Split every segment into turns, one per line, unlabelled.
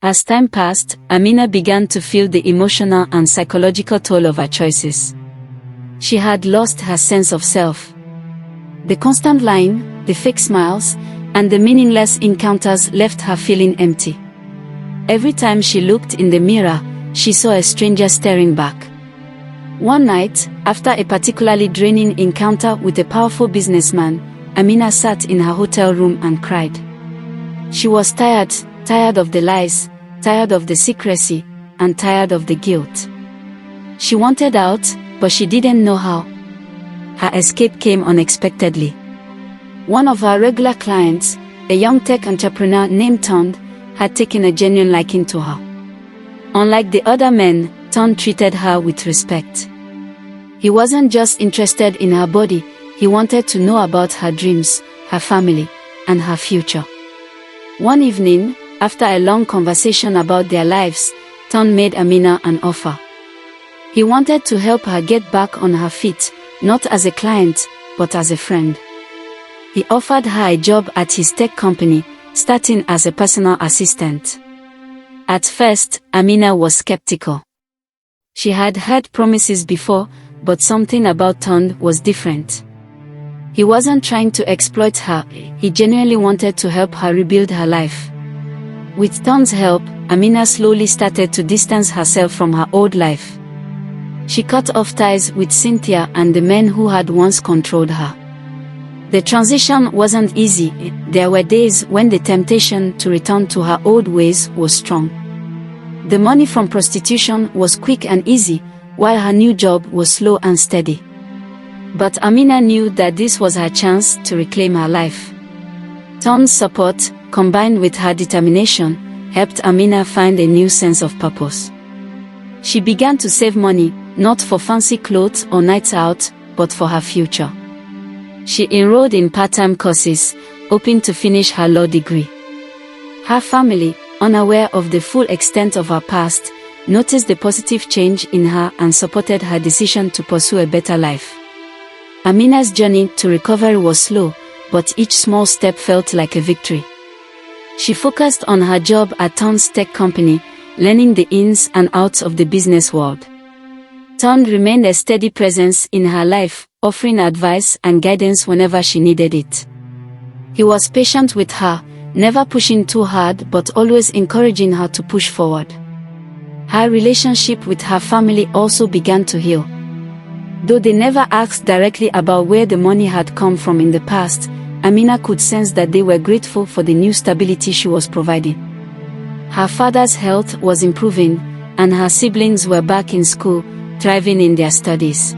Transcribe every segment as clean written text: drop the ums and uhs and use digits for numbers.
As time passed, Amina began to feel the emotional and psychological toll of her choices. She had lost her sense of self. The constant lying, the fake smiles, and the meaningless encounters left her feeling empty. Every time she looked in the mirror, she saw a stranger staring back. One night, after a particularly draining encounter with a powerful businessman, Amina sat in her hotel room and cried. She was tired of the lies, tired of the secrecy, and tired of the guilt. She wanted out, but she didn't know how. Her escape came unexpectedly. One of her regular clients, a young tech entrepreneur named Tond, had taken a genuine liking to her. Unlike the other men, Tond treated her with respect. He wasn't just interested in her body, he wanted to know about her dreams, her family, and her future. One evening, after a long conversation about their lives, Tond made Amina an offer. He wanted to help her get back on her feet, not as a client, but as a friend. He offered her a job at his tech company, starting as a personal assistant. At first, Amina was skeptical. She had heard promises before, but something about Tond was different. He wasn't trying to exploit her, he genuinely wanted to help her rebuild her life. With Tond's help, Amina slowly started to distance herself from her old life. She cut off ties with Cynthia and the men who had once controlled her. The transition wasn't easy. There were days when the temptation to return to her old ways was strong. The money from prostitution was quick and easy, while her new job was slow and steady. But Amina knew that this was her chance to reclaim her life. Tond's support, combined with her determination, helped Amina find a new sense of purpose. She began to save money, not for fancy clothes or nights out, but for her future. She enrolled in part-time courses, hoping to finish her law degree. Her family, unaware of the full extent of her past, noticed the positive change in her and supported her decision to pursue a better life. Amina's journey to recovery was slow, but each small step felt like a victory. She focused on her job at Tond's tech company, learning the ins and outs of the business world. Tond remained a steady presence in her life, offering advice and guidance whenever she needed it. He was patient with her, never pushing too hard but always encouraging her to push forward. Her relationship with her family also began to heal. Though they never asked directly about where the money had come from in the past, Amina could sense that they were grateful for the new stability she was providing. Her father's health was improving, and her siblings were back in school, thriving in their studies.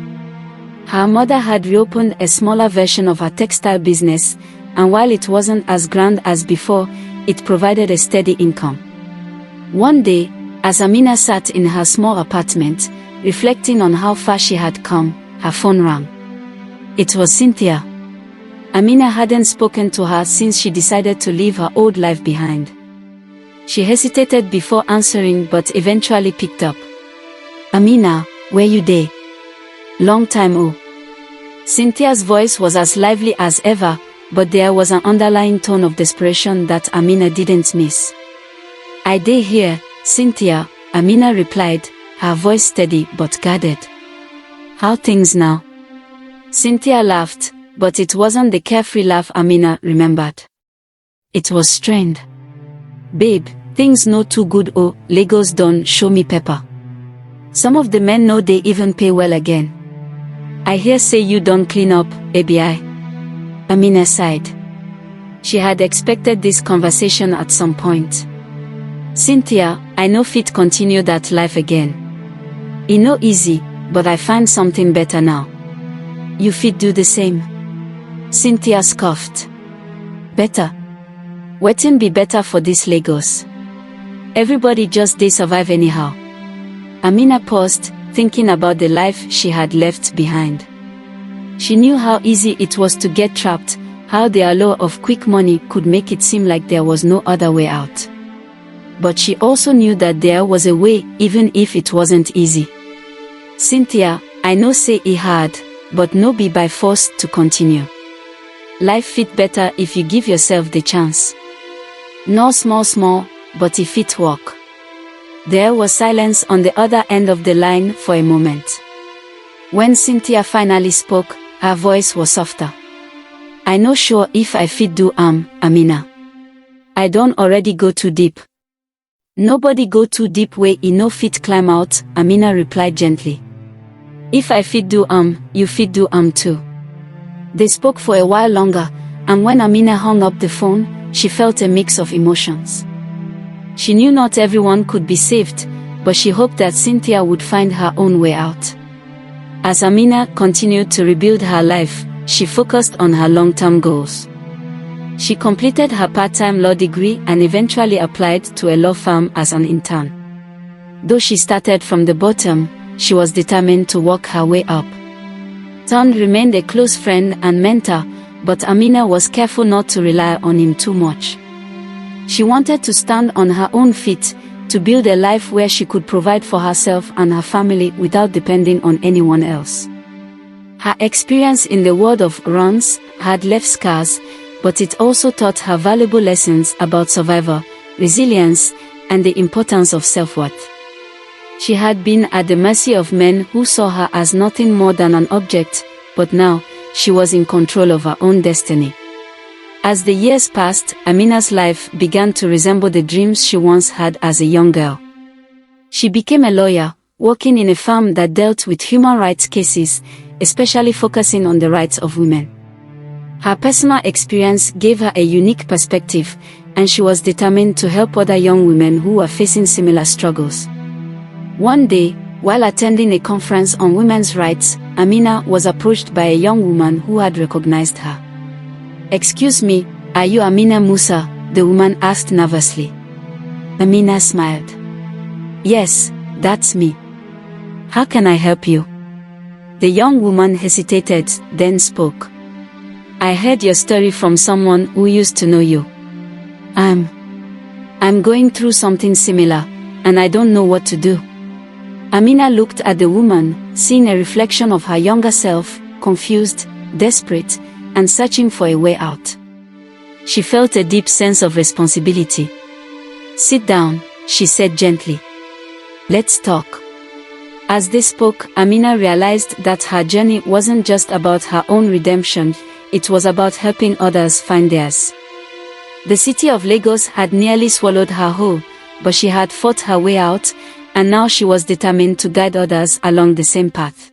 Her mother had reopened a smaller version of her textile business, and while it wasn't as grand as before, it provided a steady income. One day, as Amina sat in her small apartment, reflecting on how far she had come, her phone rang. It was Cynthia. Amina hadn't spoken to her since she decided to leave her old life behind. She hesitated before answering but eventually picked up. "Amina, where you dey? Long time oh." Cynthia's voice was as lively as ever, but there was an underlying tone of desperation that Amina didn't miss. "I dey here, Cynthia," Amina replied, her voice steady but guarded. "How things now?" Cynthia laughed, but it wasn't the carefree laugh Amina remembered. It was strained. "Babe, things no too good oh, Lagos done show me pepper. Some of the men know they even pay well again. I hear say you don't clean up, ABI." Amina sighed. She had expected this conversation at some point. "Cynthia, I no fit continue that life again. E no easy, but I find something better now. You fit do the same." Cynthia scoffed. "Better? Wetin be better for this Lagos? Everybody just dey survive anyhow." Amina paused, thinking about the life she had left behind. She knew how easy it was to get trapped, how the allure of quick money could make it seem like there was no other way out. But she also knew that there was a way, even if it wasn't easy. "Cynthia, I know say e hard, but no be by force to continue. Life fit better if you give yourself the chance. No small, but if it work? There was silence on the other end of the line for a moment. When Cynthia finally spoke, her voice was softer. I no sure if I fit do Amina. I don't already go too deep. Nobody go too deep way e no fit climb out, Amina replied gently. If I fit do you fit do too. They spoke for a while longer, and when Amina hung up the phone, she felt a mix of emotions. She knew not everyone could be saved, but she hoped that Cynthia would find her own way out. As Amina continued to rebuild her life, she focused on her long-term goals. She completed her part-time law degree and eventually applied to a law firm as an intern. Though she started from the bottom, she was determined to work her way up. Ton remained a close friend and mentor, but Amina was careful not to rely on him too much. She wanted to stand on her own feet, to build a life where she could provide for herself and her family without depending on anyone else. Her experience in the world of runs had left scars, but it also taught her valuable lessons about survival, resilience, and the importance of self-worth. She had been at the mercy of men who saw her as nothing more than an object, but now, she was in control of her own destiny. As the years passed, Amina's life began to resemble the dreams she once had as a young girl. She became a lawyer, working in a firm that dealt with human rights cases, especially focusing on the rights of women. Her personal experience gave her a unique perspective, and she was determined to help other young women who were facing similar struggles. One day, while attending a conference on women's rights, Amina was approached by a young woman who had recognized her. "Excuse me, are you Amina Musa?" the woman asked nervously. Amina smiled. "Yes, that's me. How can I help you?" The young woman hesitated, then spoke. "I heard your story from someone who used to know you. I'm going through something similar, and I don't know what to do." Amina looked at the woman, seeing a reflection of her younger self, confused, desperate, and searching for a way out. She felt a deep sense of responsibility. "Sit down," she said gently. "Let's talk." As they spoke, Amina realized that her journey wasn't just about her own redemption, it was about helping others find theirs. The city of Lagos had nearly swallowed her whole, but she had fought her way out, and now she was determined to guide others along the same path.